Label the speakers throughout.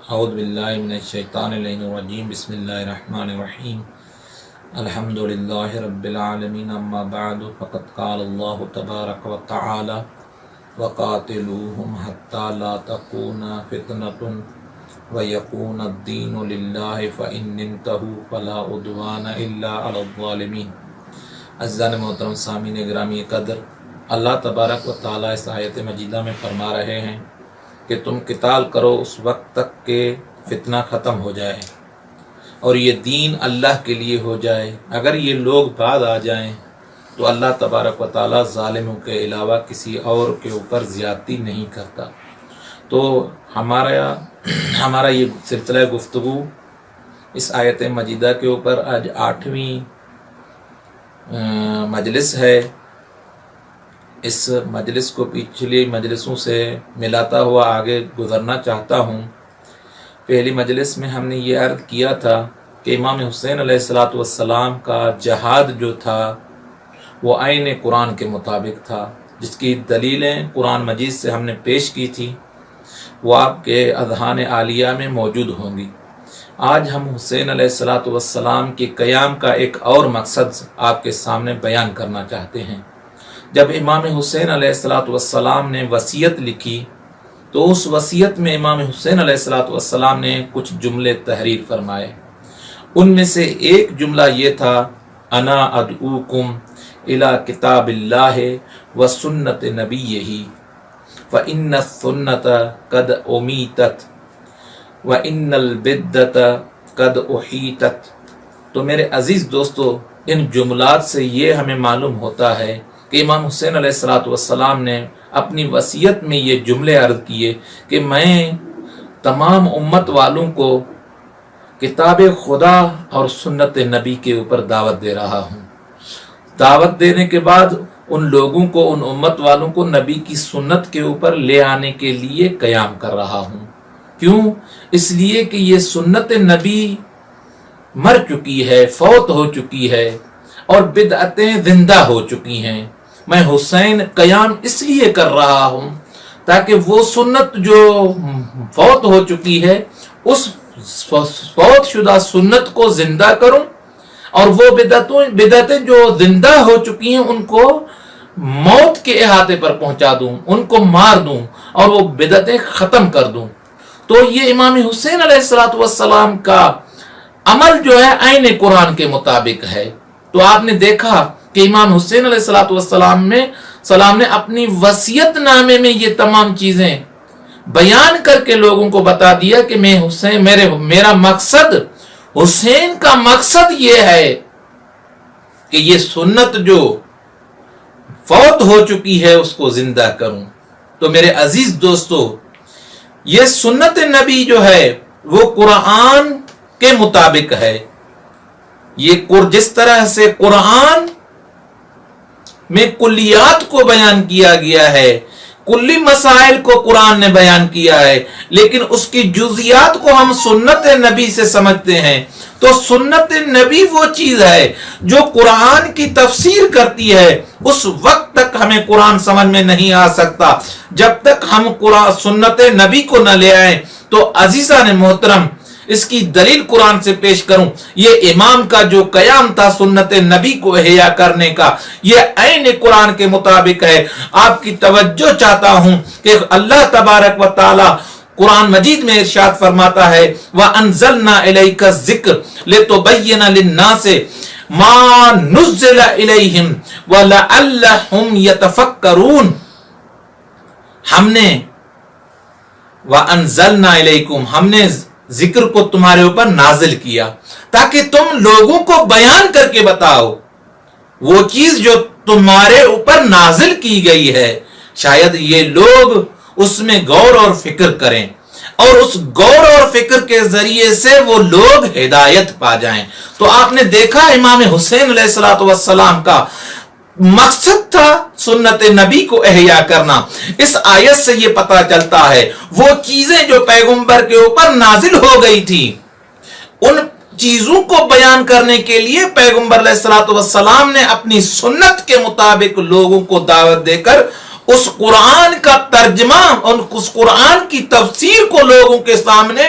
Speaker 1: اعوذ باللہ من الشیطان الرجیم بسم اللہ الرحمن الرحیم الحمد للہ رب العالمین اما بعد فقد قال اللہ تبارک و تعالی وقاتلوہم حتی لا تکون فتنة ویکون الدین للہ فإن انتہوا فلا عدوان الا علی الظالمین۔ عزیزان محترم سامعین گرامی قدر، اللہ تبارک و تعالی اس آیت مجیدہ میں فرما رہے ہیں کہ تم قتال کرو اس وقت تک کہ فتنہ ختم ہو جائے اور یہ دین اللہ کے لیے ہو جائے۔ اگر یہ لوگ بعد آ جائیں تو اللہ تبارک و تعالی ظالموں کے علاوہ کسی اور کے اوپر زیادتی نہیں کرتا۔ تو ہمارا یہ سلسلہ گفتگو اس آیت مجیدہ کے اوپر آج 8ویں مجلس ہے۔ اس مجلس کو پچھلی مجلسوں سے ملاتا ہوا آگے گزرنا چاہتا ہوں۔ پہلی مجلس میں ہم نے یہ عرض کیا تھا کہ امام حسین علیہ السلام کا جہاد جو تھا وہ عین قرآن کے مطابق تھا، جس کی دلیلیں قرآن مجید سے ہم نے پیش کی تھی، وہ آپ کے اذہان عالیہ میں موجود ہوں گی۔ آج ہم حسین علیہ السلام کے قیام کا ایک اور مقصد آپ کے سامنے بیان کرنا چاہتے ہیں۔ جب امام حسین علیہ السلام نے وصیت لکھی تو اس وصیت میں امام حسین علیہ السلام نے کچھ جملے تحریر فرمائے۔ ان میں سے ایک جملہ یہ تھا، انا ادعوکم الی کتاب اللہ و سنت نبیہ فإن السنت قد امیتت وإن البدعۃ قد احیطت۔ تو میرے عزیز دوستو، ان جملات سے یہ ہمیں معلوم ہوتا ہے کہ امام حسین علیہ السلام نے اپنی وصیت میں یہ جملے عرض کیے کہ میں تمام امت والوں کو کتاب خدا اور سنت نبی کے اوپر دعوت دے رہا ہوں۔ دعوت دینے کے بعد ان لوگوں کو، ان امت والوں کو نبی کی سنت کے اوپر لے آنے کے لیے قیام کر رہا ہوں۔ کیوں؟ اس لیے کہ یہ سنت نبی مر چکی ہے، فوت ہو چکی ہے اور بدعتیں زندہ ہو چکی ہیں۔ میں حسین قیام اس لیے کر رہا ہوں تاکہ وہ سنت جو فوت ہو چکی ہے اس فوت شدہ سنت کو زندہ کروں، اور وہ بدعتیں جو زندہ ہو چکی ہیں ان کو موت کے احاطے پر پہنچا دوں، ان کو مار دوں اور وہ بدعتیں ختم کر دوں۔ تو یہ امام حسین علیہ السلام کا عمل جو ہے عین قرآن کے مطابق ہے۔ تو آپ نے دیکھا کہ امام حسین علیہ السلام نے اپنی وصیت نامے میں یہ تمام چیزیں بیان کر کے لوگوں کو بتا دیا کہ میرا مقصد، حسین کا مقصد یہ ہے کہ یہ سنت جو فوت ہو چکی ہے اس کو زندہ کروں۔ تو میرے عزیز دوستو، یہ سنت نبی جو ہے وہ قرآن کے مطابق ہے۔ یہ جس طرح سے قرآن میں کلیات کو بیان کیا گیا ہے، کلی مسائل کو قرآن نے بیان کیا ہے، لیکن اس کی جزیات کو ہم سنت نبی سے سمجھتے ہیں۔ تو سنت نبی وہ چیز ہے جو قرآن کی تفسیر کرتی ہے۔ اس وقت تک ہمیں قرآن سمجھ میں نہیں آ سکتا جب تک ہم سنت نبی کو نہ لے آئیں۔ تو عزیزان محترم، اس کی دلیل قرآن سے پیش کروں، یہ امام کا جو قیام تھا سنت نبی کو احیا کرنے کا، یہ عین قرآن کے مطابق ہے۔ آپ کی توجہ چاہتا ہوں کہ اللہ تبارک و تعالی قرآن مجید میں ارشاد فرماتا ہے، وَأَنزَلْنَا إِلَيْكَ الذِّكْرَ لِتُبَيِّنَ لِلنَّاسِ مَا نُزِّلَ إِلَيْهِمْ وَلَعَلَّهُمْ يَتَفَكَّرُونَ۔ ہم نے وَأَنزَلْنَا إِلَيْكُمْ، ہم نے ذکر کو تمہارے اوپر نازل کیا تاکہ تم لوگوں کو بیان کر کے بتاؤ وہ چیز جو تمہارے اوپر نازل کی گئی ہے، شاید یہ لوگ اس میں غور اور فکر کریں اور اس غور اور فکر کے ذریعے سے وہ لوگ ہدایت پا جائیں۔ تو آپ نے دیکھا امام حسین علیہ السلام کا مقصد تھا سنت نبی کو احیا کرنا۔ اس آیت سے یہ پتہ چلتا ہے وہ چیزیں جو پیغمبر کے اوپر نازل ہو گئی تھی، ان چیزوں کو بیان کرنے کے لیے پیغمبر علیہ السلام نے اپنی سنت کے مطابق لوگوں کو دعوت دے کر اس قرآن کا ترجمہ اور اس قرآن کی تفسیر کو لوگوں کے سامنے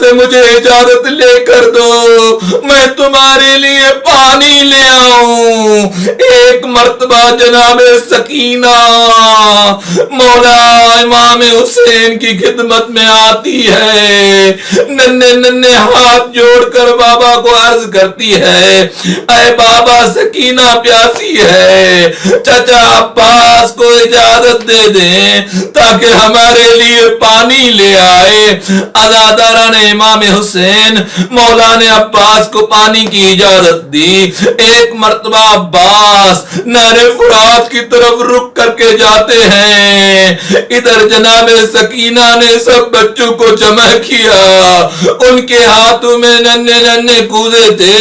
Speaker 1: سے مجھے اجازت لے کر دو، میں تمہارے لیے پانی لے آؤں۔ ایک مرتبہ جناب سکینہ مولا امام حسین کی خدمت میں آتی ہے، ننھے ننھے ہاتھ جوڑ کر بابا کو عرض کرتی ہے، اے بابا سکینہ پیاسی ہے، چچا عباس کو اجازت دے دیں تاکہ ہمارے لیے پانی لے آئے۔ عزاداران امام حسین مولا نے عباس کو پانی کی اجازت دی۔ ایک مرتبہ عباس نہر فرات کی طرف رک کر کے جاتے ہیں، ادھر جناب سکینہ نے سب بچوں کو جمع کیا، ان کے ہاتھوں میں ننھے ننھے کوزے تھے،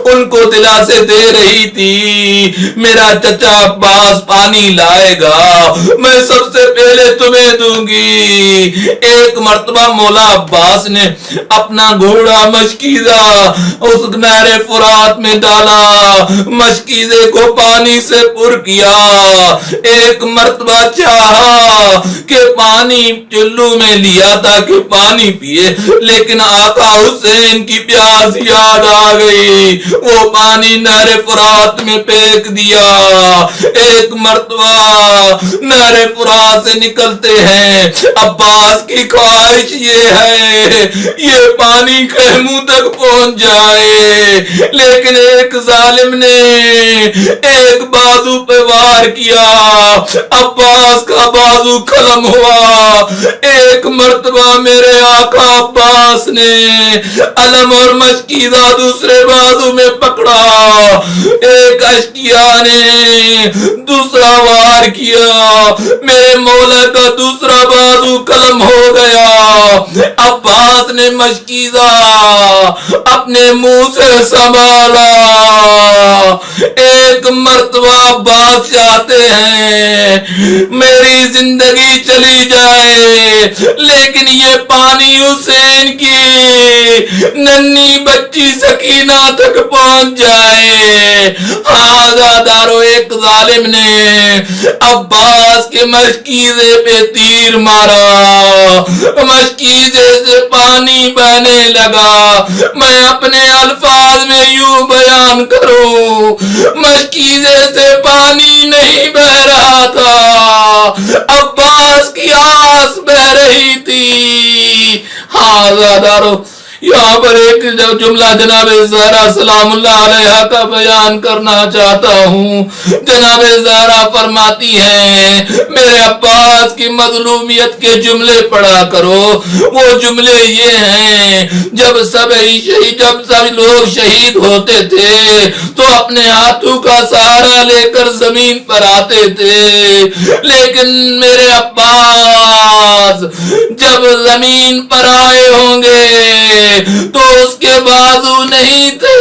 Speaker 1: ان کو دلاسے دے رہی تھی، میرا چچا عباس پانی لائے گا، میں سب سے پہلے تمہیں دوں گی۔ ایک مرتبہ مولا عباس نے اپنا گھوڑا مشکیزہ اس نہر فرات میں ڈالا، مشکیزے کو پانی سے پر کیا، ایک مرتبہ چاہا کہ پانی چلو میں لیا تاکہ پانی پیے، لیکن آقا حسین کی پیاس یاد آ گئی، وہ پانی نہر فرات میں پھینک دیا۔ ایک مرتبہ نہر فرات سے نکلتے ہیں، عباس کی خواہش یہ ہے یہ پانی خیموں تک پہنچ جائے، لیکن ایک ظالم نے ایک بازو پہ وار کیا، عباس کا بازو قلم ہوا۔ ایک مرتبہ میرے آقا عباس نے علم اور مشکیزہ دوسرے بازو میں پکڑا، ایک اشکیا نے دوسرا وار کیا، میرے مولا کا دوسرا بازو قلم ہو گیا۔ عباس نے مشکیزہ اپنے منہ سے سنبھالا۔ ایک مرتبہ عباس چاہتے ہیں میری زندگی چلی جائے، لیکن یہ پانی حسین کی ننھی بچی سکینہ تک پہنچ جائے۔ آزادارو ایک ظالم نے عباس کے مشکیزے پہ تیر مارا، مشکیزے سے پانی بہنے لگا۔ میں اپنے الفاظ میں یوں بیان کروں، مشکیزے سے پانی نہیں بہ رہا تھا، عباس کی آس بہ رہی تھی۔ آزادارو یہاں پر ایک جملہ جناب زہرا سلام اللہ علیہا کا بیان کرنا چاہتا ہوں۔ جناب زہرا فرماتی ہیں میرے عباس کی مظلومیت کے جملے پڑھا کرو۔ وہ جملے یہ ہیں، جب سب لوگ شہید ہوتے تھے تو اپنے ہاتھوں کا سہارا لے کر زمین پر آتے تھے، لیکن میرے عباس جب زمین پر آئے ہوں گے تو اس کے بازو نہیں تھے۔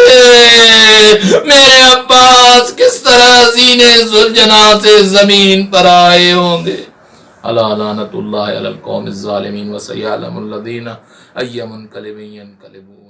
Speaker 1: میرے عباس کس طرح سینے ذوالجناح سے زمین پر آئے ہوں گے۔ الا لعنت اللہ علی القوم الظالمین وسیعلم الذین ای منقلب ینقلبون۔